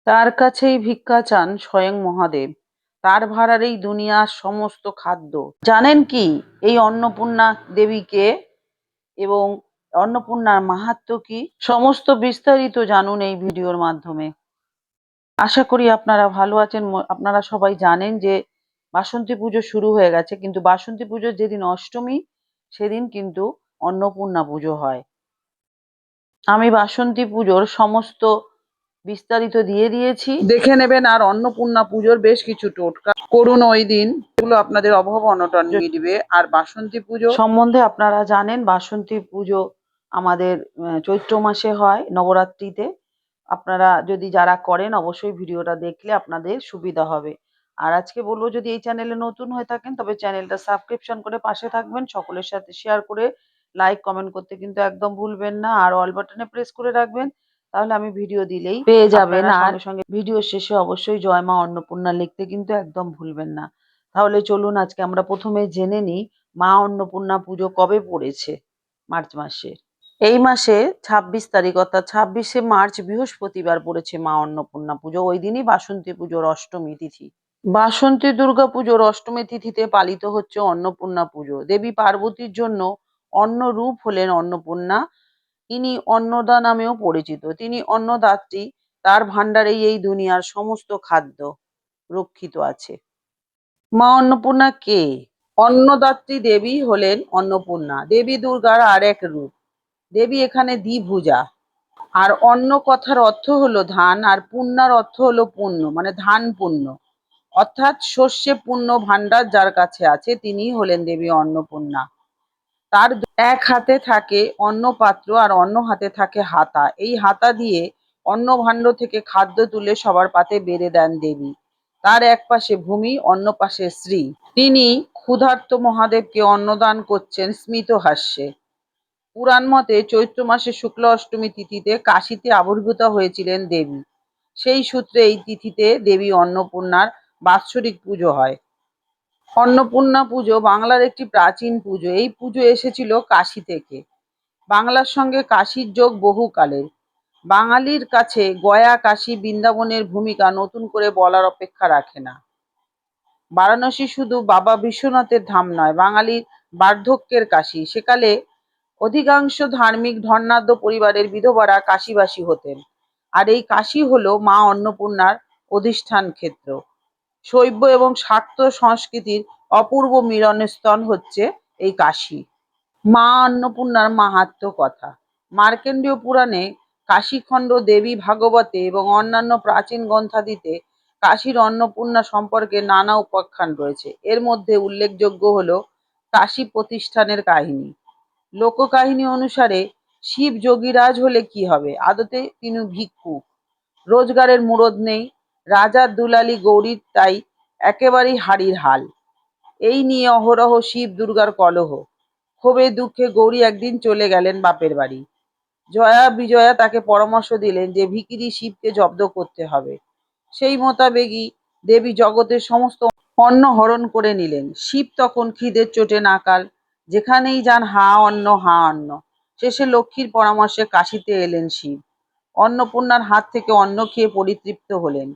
তার কাছেই ভিক্ষা চান স্বয়ং মহাদেব। তার ভাড়ারেই দুনিয়ার সমস্ত খাদ্য। জানেন কি এই অন্নপূর্ণা দেবীকে এবং অন্নপূর্ণার মাহাত্ম্য কি? সমস্ত বিস্তারিত জানুন এই ভিডিওর মাধ্যমে। আশা করি আপনারা ভালো আছেন। আপনারা সবাই জানেন যে বাসন্তী পুজো শুরু হয়ে গেছে, কিন্তু বাসন্তী পুজোর যেদিন অষ্টমী সেদিন কিন্তু অন্নপূর্ণা পুজো হয়। আমি বাসন্তী পুজোর সমস্ত বিস্তারিত দিয়ে দিয়েছি, দেখে নেবেন। আর অন্নপূর্ণা পুজোর বেশ কিছু টোটকা করুন ওই দিন, এগুলো আপনাদের অভাব অনটন মিটবে। আর বাসন্তী পুজো সম্বন্ধে আপনারা জানেন, বাসন্তী পুজো আমাদের চৈত্র মাসে হয় নবরাত্রিতে। আপনারা যদি যারা করেন অবশ্যই ভিডিওটা দেখলে আপনাদের সুবিধা হবে। আর আজকে বলবো, যদি এই চ্যানেলে নতুন হয়ে থাকেন তবে চ্যানেলটা সাবস্ক্রিপশন করে পাশে থাকবেন, সকলের সাথে শেয়ার করে লাইক কমেন্ট করতে কিন্তু একদম ভুলবেন না। আর অল বাটনে প্রেস করে রাখবেন, তাহলে আমি ভিডিও দিলেই পেয়ে যাবেন। আর সঙ্গে সঙ্গে ভিডিও শেষে অবশ্যই জয় মা অন্নপূর্ণা লিখতে কিন্তু একদম ভুলবেন না। তাহলে চলুন আজকে আমরা প্রথমে জেনে নিই মা অন্নপূর্ণা পুজো কবে পড়েছে। মার্চ মাসে, এই মাসে 26 তারিখ অর্থাৎ 26শে মার্চ বৃহস্পতিবার পড়েছে মা অন্নপূর্ণা পুজো। ওই দিনই বাসন্তী পুজোর অষ্টমী তিথি। বাসন্তী দুর্গা পুজোর অষ্টমী তিথিতে পালিত হচ্ছে অন্নপূর্ণা পুজো। দেবী পার্বতীর জন্য অন্ন রূপ হলেন অন্নপূর্ণা। ইনি অন্নদা নামেও পরিচিত। তিনি অন্নদাত্রী। তার ভাণ্ডারেই এই দুনিয়ার সমস্ত খাদ্য রক্ষিত আছে। মা অন্নপূর্ণা কে? অন্নদাত্রী দেবী হলেন অন্নপূর্ণা, দেবী দুর্গার আর এক রূপ। দেবী এখানে দ্বিভুজা। আর অন্ন কথার অর্থ হলো ধান, আর পূর্ণার অর্থ হলো পুণ্য, মানে ধান পুণ্য, অর্থাৎ শস্যে পূর্ণ ভাণ্ডার যার কাছে আছে তিনি হলেন দেবী অন্নপূর্ণা। তার এক হাতে থাকে অন্ন পাত্র আর অন্য হাতে থাকে হাতা। এই হাতা দিয়ে অন্ন ভাণ্ড থেকে খাদ্য তুলে সবার পাতে বেড়ে দেন দেবী। তার এক পাশে ভূমি, অন্য পাশে শ্রী। তিনি ক্ষুধার্ত মহাদেবকে অন্নদান করছেন স্মিত হাস্যে। পুরাণ মতে চৈত্র মাসে শুক্ল অষ্টমী তিথিতে কাশীতে আবির্ভূত হয়েছিলেন দেবী। সেই সূত্রে এই তিথিতে দেবী অন্নপূর্ণার বাৎসরিক পুজো হয়। অন্নপূর্ণা পুজো বাংলার একটি প্রাচীন পুজো। এই পুজো এসেছিল কাশী থেকে। বাংলার সঙ্গে কাশীর যোগ বহুকালের। বাঙালির কাছে গয়া, কাশী, বৃন্দাবনের ভূমিকা নতুন করে বলার অপেক্ষা রাখে না। বারাণসী শুধু বাবা বিশ্বনাথের ধাম নয়, বাঙালির বার্ধক্যের কাশী। সেকালে অধিকাংশ ধার্মিক ধর্নাঢ্য পরিবারের বিধবারা কাশীবাসী হতেন। আর এই কাশী হলো মা অন্নপূর্ণার অধিষ্ঠান ক্ষেত্র। শৈব এবং শাক্ত সংস্কৃতির অপূর্ব মিলনস্থল হচ্ছে এই কাশী। মা অন্নপূর্ণার মাহাত্ম্য কথা। মার্কণ্ডেয় পুরাণে, কাশীখণ্ড, দেবী ভাগবতে এবং অন্যান্য প্রাচীন গ্রন্থাদিতে কাশীর অন্নপূর্ণা সম্পর্কে নানা উপাখ্যান রয়েছে। এর মধ্যে উল্লেখযোগ্য হল কাশী প্রতিষ্ঠানের কাহিনী। লোককাহিনী অনুসারে শিব যোগীরাজ হলে কি হবে? আদতে তিনি ভিক্ষুক, রোজগারের মুরদ নেই। রাজার দুলালি গৌরীর তাই একেবারেই হাড়ির হাল। এই নিয়ে অহরহ শিব দুর্গার কলহ। ক্ষোভে দুঃখে গৌরী একদিন চলে গেলেন বাপের বাড়ি। জয়া বিজয়া তাকে পরামর্শ দিলেন যে ভিখিরি শিবকে জব্দ করতে হবে। সেই মোতাবেকই দেবী জগতের সমস্ত অন্ন হরণ করে নিলেন। শিব তখন খিদের চোটে নাকাল। যেখানেই যান হা অন্ন হা অন্ন। শেষে লক্ষ্মীর পরামর্শে কাশীতে এলেন শিব। অন্নপূর্ণার হাত থেকে অন্ন খেয়ে পরিতৃপ্ত হলেন।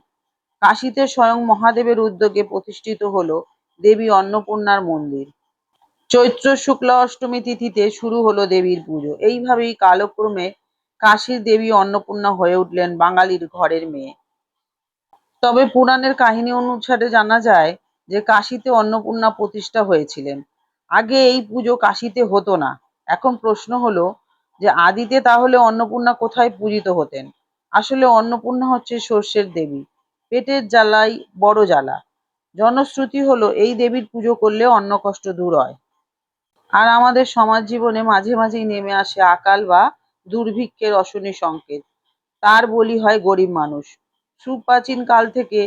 কাশীতে স্বয়ং মহাদেবের উদ্যোগে প্রতিষ্ঠিত হলো দেবী অন্নপূর্ণার মন্দির। চৈত্র শুক্লা অষ্টমী তিথিতে শুরু হলো দেবীর পুজো। এইভাবেই কালক্রমে কাশীর দেবী অন্নপূর্ণা হয়ে উঠলেন বাঙালির ঘরের মেয়ে। তবে পুরাণের কাহিনী অনুসারে জানা যায় যে কাশীতে অন্নপূর্ণা প্রতিষ্ঠা হয়েছিলেন। আগে এই পুজো কাশীতে হতো না। এখন প্রশ্ন হলো যে আদিতে তাহলে অন্নপূর্ণা কোথায় পূজিত হতেন? আসলে অন্নপূর্ণা হচ্ছে শস্যের দেবী। পেটের জ্বালাই বড় জ্বালা। জনশ্রুতি হলো এই দেবীর পুজো করলে অন্ন কষ্ট দূর হয়। আর আমাদের সমাজ জীবনে মাঝে মাঝেই নেমে আসে আকাল বা দুর্ভিক্ষের অশনি সংকেত। তার বলি হয় গরিব মানুষ। সুপ্রাচীন কাল থেকে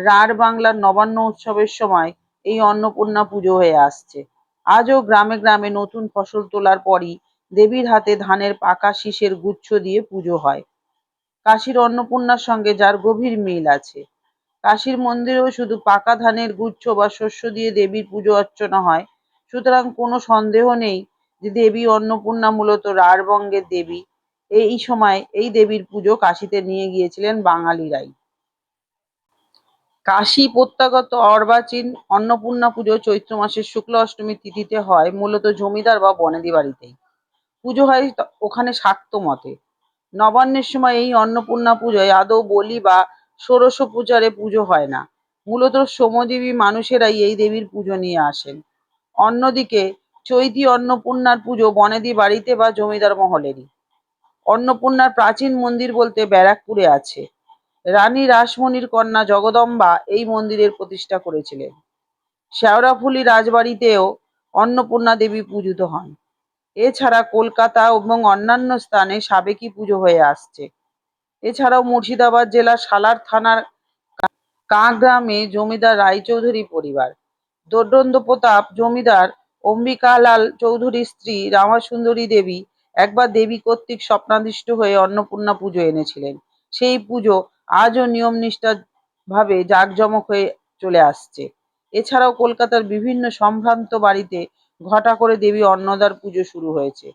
রাঢ় বাংলার নবান্ন উৎসবের সময় এই অন্নপূর্ণা পুজো হয়ে আসছে। আজও গ্রামে গ্রামে নতুন ফসল তোলার পরই দেবীর হাতে ধানের পাকা শীষের গুচ্ছ দিয়ে পুজো হয়। কাশীর অন্নপূর্ণার সঙ্গে যার গভীর মিল আছে। কাশীর মন্দিরেও শুধু পাকা ধানের গুচ্ছ বা শস্য দিয়ে দেবীর পুজো অর্চনা হয়। সুতরাং কোনো সন্দেহ নেই যে দেবী অন্নপূর্ণা মূলত রাঢ়বঙ্গের দেবী। এই সময় এই দেবীর পুজো কাশীতে নিয়ে গিয়েছিলেন বাঙালিরাই। কাশী প্রত্যাগত অর্বাচীন অন্নপূর্ণা পুজো চৈত্র মাসের শুক্ল অষ্টমীর তিথিতে হয় মূলত জমিদার বা বনেদি বাড়িতেই। পুজো হয় ওখানে শাক্ত মতে। নবান্নের সময় এই অন্নপূর্ণা পুজোয় আদৌ বলি বা ষোড়শ পূজারে পুজো হয় না। মূলত শ্রমজীবী মানুষেরাই এই দেবীর পুজো নিয়ে আসেন। অন্যদিকে চৈতি অন্নপূর্ণার পুজো বনেদি বাড়িতে বা জমিদার মহলেরই। অন্নপূর্ণার প্রাচীন মন্দির বলতে ব্যারাকপুরে আছে। রানী রাসমণির কন্যা জগদম্বা এই মন্দিরের প্রতিষ্ঠা করেছিলেন। শেওড়াফুলি রাজবাড়িতেও অন্নপূর্ণা দেবী পূজিত হন। এছাড়া কলকাতা এবং অন্যান্য স্থানে সাবেকি পুজো হয়ে আসছে। এছাড়াও মুর্শিদাবাদ জেলার সালার থানার কাঁ গ্রামে জমিদার রায়চৌধুরী পরিবার, দোর্দণ্ড প্রতাপ জমিদার অম্বিকালাল চৌধুরীর স্ত্রী রামাসুন্দরী দেবী একবার দেবী কর্তৃক স্বপ্নাদিষ্ট হয়ে অন্নপূর্ণা পুজো এনেছিলেন। সেই পুজো আজও নিয়মনিষ্ঠা ভাবে জাঁকজমক হয়ে চলে আসছে। এছাড়াও কলকাতার বিভিন্ন সম্ভ্রান্ত বাড়িতে ঘটা করে দেবী অন্নদার পুজো শুরু হয়েছে।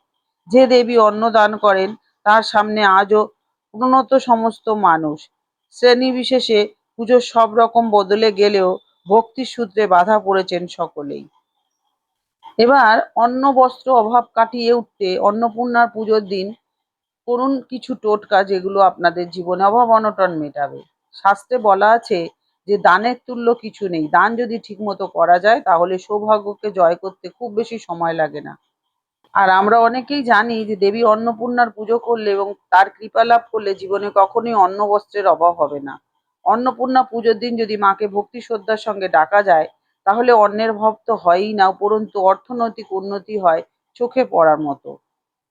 যে দেবী অন্ন দান করেন তার সামনে আজও উন্নত সমস্ত মানুষ। শ্রেণীবিশেষে পুজোর সব রকম বদলে গেলেও ভক্তির সূত্রে বাঁধা পড়েছেন সকলেই। এবার অন্ন বস্ত্র অভাব কাটিয়ে উঠতে অন্নপূর্ণার পুজোর দিন করুন কিছু টোটকা, যেগুলো আপনাদের জীবনে অভাব অনটন মেটাবে। শাস্ত্রে বলা আছে যে দানের তুল্য কিছু নেই। দান যদি ঠিকমতো করা যায় তাহলে সৌভাগ্যকে জয় করতে খুব বেশি সময় লাগে না। আর আমরা অনেকেই জানি যে দেবী অন্নপূর্ণার পুজো করলে এবং তার কৃপা লাভ করলে জীবনে কখনোই অন্ন বস্ত্রের অভাব হবে না। অন্নপূর্ণা পুজোর দিন যদি মাকে ভক্তি শ্রদ্ধার সঙ্গে ডাকা যায় তাহলে অন্নের অভাব তো হয়ই না, উপরন্তু অর্থনৈতিক উন্নতি হয় চোখে পড়ার মতো।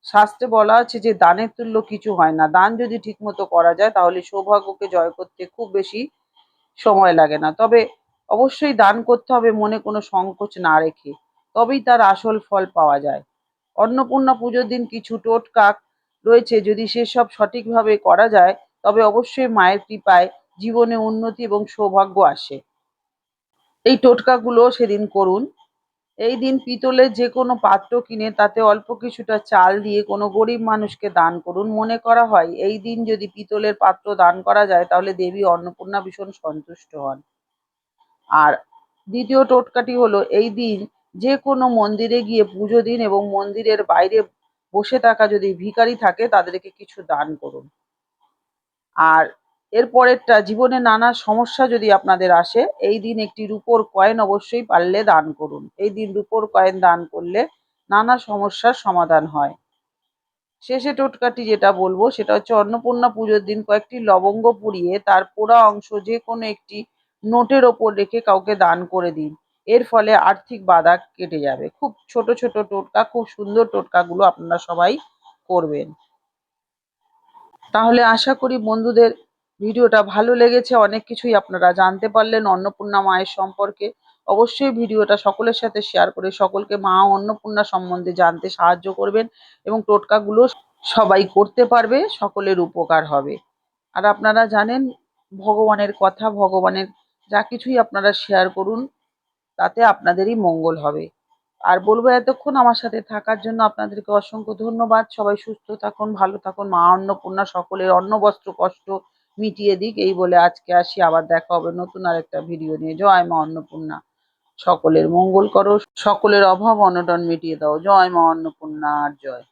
শাস্ত্রে বলা আছে যে দানের তুল্য কিছু হয় না। দান যদি ঠিকমতো করা যায় তাহলে সৌভাগ্যকে জয় করতে খুব বেশি সময় লাগে না। তবে অবশ্যই দান করতে হবে মনে কোনো সংকোচ না রেখে, তবেই তার আসল ফল পাওয়া যায়। অন্নপূর্ণা পুজোর দিন কিছু টোটকা রয়েছে, যদি সেসব সঠিকভাবে করা যায় তবে অবশ্যই মায়ের কৃপায় জীবনে উন্নতি এবং সৌভাগ্য আসে। এই টোটকাগুলো সেদিন করুন। এই দিন পিতলের যে কোনো পাত্র কিনে তাতে অল্প কিছুটা চাল দিয়ে কোনো গরিব মানুষকে দান করুন। মনে করা হয় এই দিন যদি পিতলের পাত্র দান করা যায় তাহলে দেবী অন্নপূর্ণা ভীষণ সন্তুষ্ট হন। আর দ্বিতীয় টোটকাটি হলো এই দিন যে কোনো মন্দিরে গিয়ে পুজো দিন এবং মন্দিরের বাইরে বসে থাকা যদি ভিখারি থাকে তাদেরকে কিছু দান করুন। আর এর পরেরটা, জীবনে নানা সমস্যা যদি আপনাদের আসে এই দিন একটি রূপোর কয়েন অবশ্যই পারলে দান করুন। এই দিন রূপোর কয়েন দান করলে নানা সমস্যার সমাধান হয়। শেষে টোটকাটি যেটা বলবো সেটা হচ্ছে অন্নপূর্ণা পুজোর দিন কয়েকটি লবঙ্গ পুড়িয়ে তার পোড়া অংশ যে কোনো একটি নোটের ওপর রেখে কাউকে দান করে দিন। এর ফলে আর্থিক বাধা কেটে যাবে। খুব ছোট ছোট টোটকা, খুব সুন্দর টোটকাগুলো আপনারা সবাই করবেন। তাহলে আশা করি বন্ধুদের ভিডিওটা ভালো লেগেছে, অনেক কিছুই আপনারা জানতে পারলেন অন্নপূর্ণা মায়ের সম্পর্কে। অবশ্যই ভিডিওটা সকলের সাথে শেয়ার করে সকলকে মা অন্নপূর্ণা সম্বন্ধে জানতে সাহায্য করবেন এবং টোটকাগুলো সবাই করতে পারবে, সকলের উপকার হবে। আর আপনারা জানেন ভগবানের কথা, ভগবানের যা কিছুই আপনারা শেয়ার করুন তাতে আপনাদেরই মঙ্গল হবে। আর বলবো এতক্ষণ আমার সাথে থাকার জন্য আপনাদেরকে অসংখ্য ধন্যবাদ। সবাই সুস্থ থাকুন, ভালো থাকুন। মা অন্নপূর্ণা সকলের অন্ন বস্ত্র কষ্ট মিটিয়ে দিক, এই বলে আজকে আসি। আবার দেখা হবে নতুন আরেকটা ভিডিও নিয়ে। জয় মা অন্নপূর্ণা। সকলের মঙ্গল করো, সকলের অভাব অনটন মিটিয়ে দাও। জয় মা অন্নপূর্ণার জয়।